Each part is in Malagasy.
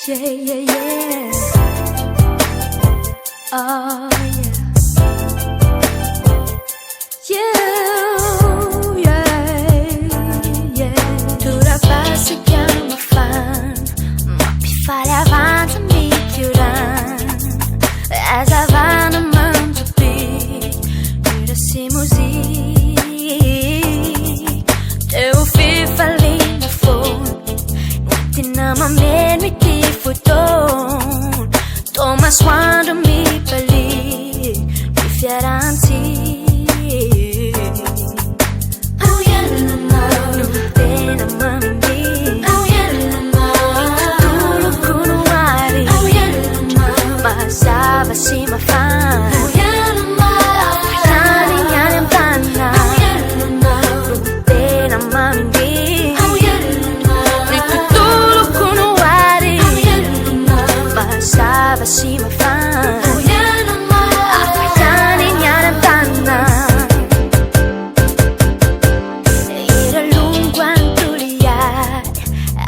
Yeah, yeah, yeah. Oh, yeah. Tora-pasika mafana, Mampifaly avanja mikorana, Hazavana manjopiaka, Hira sy mozika. Te-hamonjy foana, entina mameno ity fotoana, tô masoandro mibaliaka, tena mamy, tontoloko no mazava sy mafana, ihany an-tanindrazako, tena mamy, tontoloko no mazava sy mafana, ihany an-tanina. Hira lungo an-Ilay,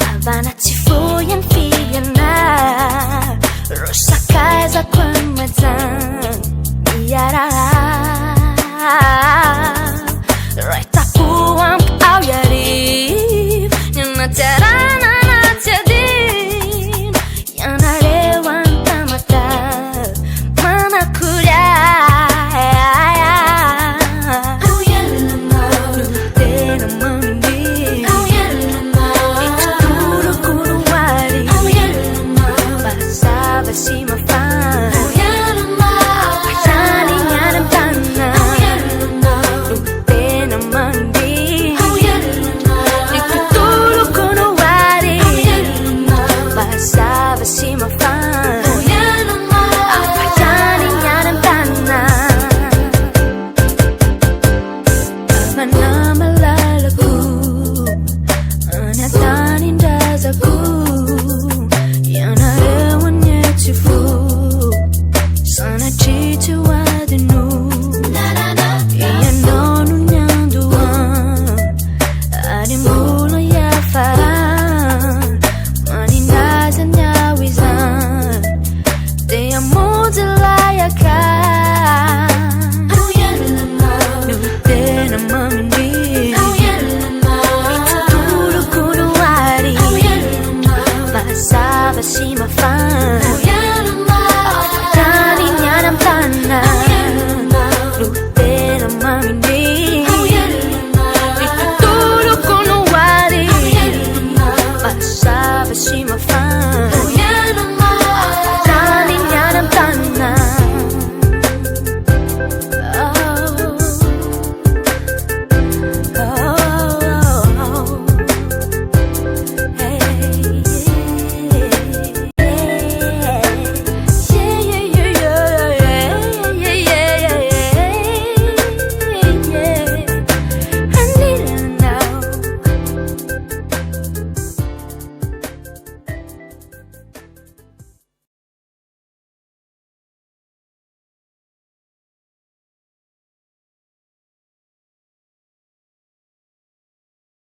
avanja tsy foy an fifaliana, rosakaizako an mazava, mikorana.